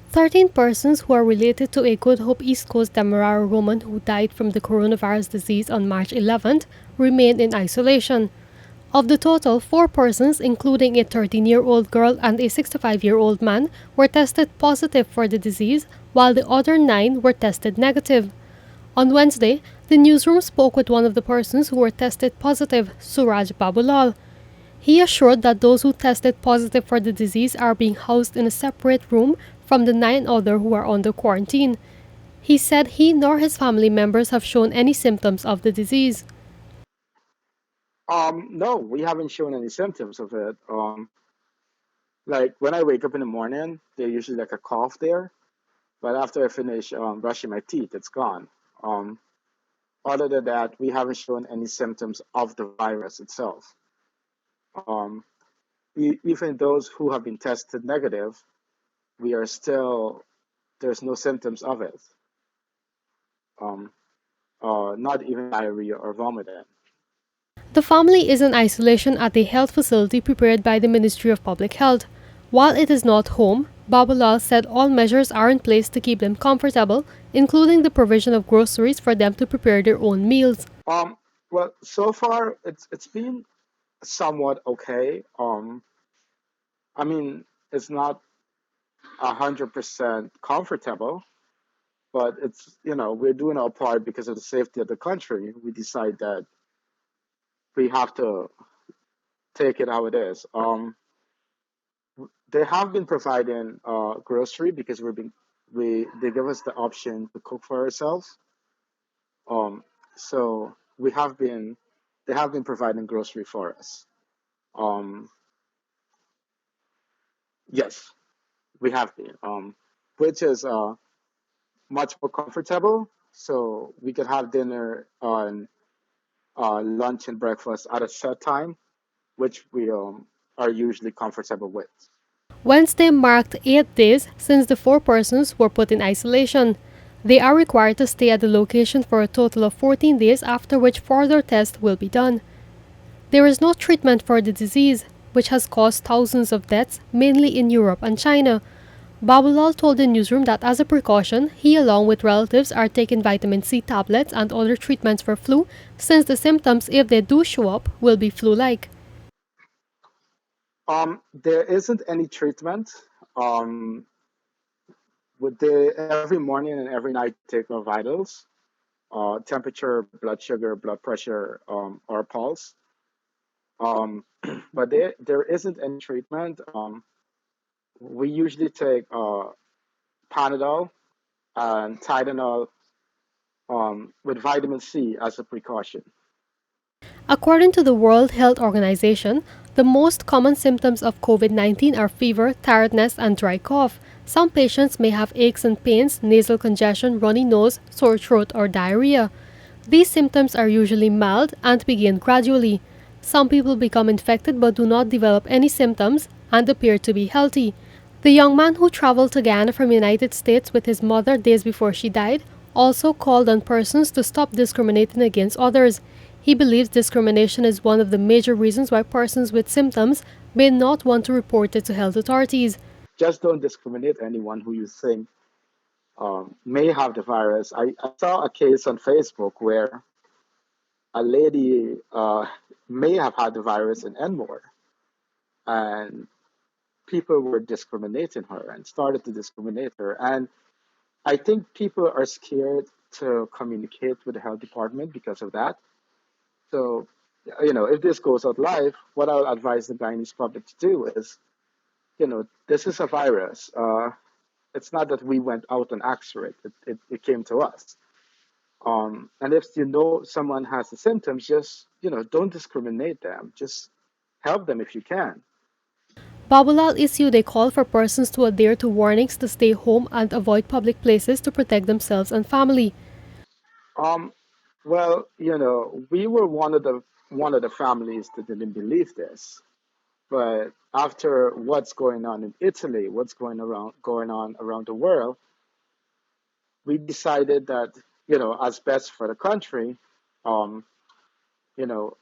13 persons who are related to a Good Hope East Coast Demerara woman who died from the coronavirus disease on March 11th remained in isolation. Of the total, 4 persons, including a 13-year-old girl and a 65-year-old man, were tested positive for the disease, while the other 9 were tested negative. On Wednesday, the newsroom spoke with one of the persons who were tested positive, Suraj Babulal. He assured that those who tested positive for the disease are being housed in a separate room from the 9 other who are under quarantine. He said he nor his family members have shown any symptoms of the disease. No, we haven't shown any symptoms of it. Like when I wake up in the morning, there's usually like a cough there, but after I finish brushing my teeth, it's gone. Um, Other than that, we haven't shown any symptoms of the virus itself. Um, Even those who have been tested negative, we are still there's no symptoms of it. Um, not even diarrhea or vomiting. The family is in isolation at a health facility prepared by the Ministry of Public Health. While it is not home, Babulal said all measures are in place to keep them comfortable, including the provision of groceries for them to prepare their own meals. Um, well, so far it's been somewhat okay. I mean, it's not 100% comfortable, but it's we're doing our part because of the safety of the country. We decide that we have to take it how it is. They have been providing grocery because we they give us the option to cook for ourselves. So we have been they have been providing grocery for us. Um, yes, we have been, which is much more comfortable. So we could have dinner on lunch and breakfast at a set time, which we are usually comfortable with. Wednesday marked 8 days since the 4 persons were put in isolation. They are required to stay at the location for a total of 14 days, after which further tests will be done. There is no treatment for the disease, which has caused thousands of deaths, mainly in Europe and China. Babulal told the newsroom that as a precaution, he along with relatives are taking vitamin C tablets and other treatments for flu, since the symptoms, if they do show up, will be flu-like. There isn't any treatment. Um, with the every morning and every night take our vitals, temperature, blood sugar, blood pressure, or pulse. But there isn't any treatment. We usually take Panadol and Tylenol with vitamin C as a precaution. According to the World Health Organization, the most common symptoms of COVID 19 are fever, tiredness, and dry cough. Some patients may have aches and pains, nasal congestion, runny nose, sore throat, or diarrhea. These symptoms are usually mild and begin gradually. Some people become infected but do not develop any symptoms and appear to be healthy. The young man who traveled to Ghana from the United States with his mother days before she died also called on persons to stop discriminating against others. He believes discrimination is one of the major reasons why persons with symptoms may not want to report it to health authorities. Just don't discriminate anyone who you think may have the virus. I saw a case on Facebook where a lady may have had the virus in Enmore, and people were discriminating her and started to discriminate her. And I think people are scared to communicate with the health department because of that. So, if this goes out live, what I'll advise the Guyanese public to do is, this is a virus. It's not that we went out and asked for it. It came to us. And if you know someone has the symptoms, just, don't discriminate them. Just help them if you can. Babulal issued a call for persons to adhere to warnings to stay home and avoid public places to protect themselves and family. Um, well, we were one of the families that didn't believe this. But after what's going on in Italy, what's going on around the world, we decided that, as best for the country, um, you know,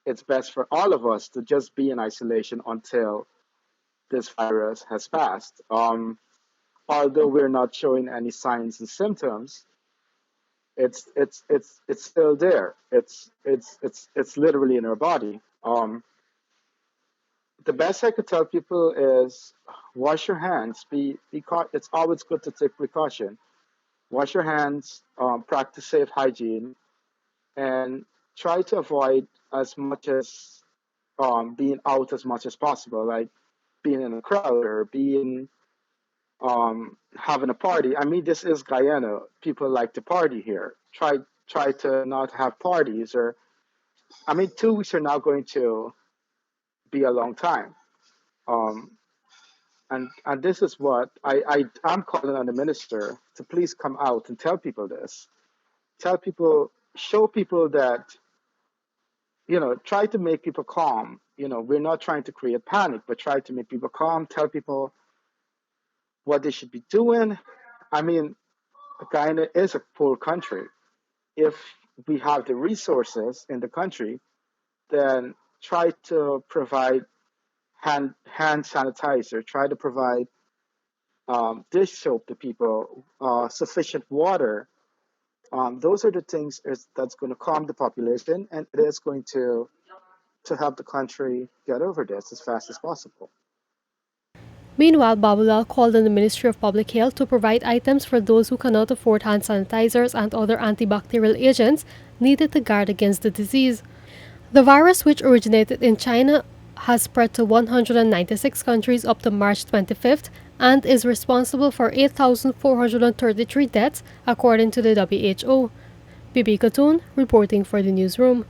it's best for all of us to just be in isolation until this virus has passed. although we're not showing any signs and symptoms, it's still there. It's literally in our body. The best I could tell people is wash your hands. It's always good to take precaution. Wash your hands. Practice safe hygiene, and try to avoid as much as being out as much as possible, like being in a crowd or being having a party. I mean, this is Guyana. People like to party here. Try to not have parties, or I mean, 2 weeks are now going to be a long time. Um, and this is what I'm calling on the minister to please come out and tell people this. Tell people, show people that, try to make people calm. We're not trying to create panic, but try to make people calm. Tell people what they should be doing. I mean, Guyana is a poor country. If we have the resources in the country, then try to provide hand sanitizer. Try to provide dish soap to people, sufficient water. Those are the things that's going to calm the population, and it is going to help the country get over this as fast as possible. Meanwhile, Babulal called on the Ministry of Public Health to provide items for those who cannot afford hand sanitizers and other antibacterial agents needed to guard against the disease. The virus, which originated in China, has spread to 196 countries up to March 25th and is responsible for 8,433 deaths, according to the WHO. Bibi Khatoon, reporting for the newsroom.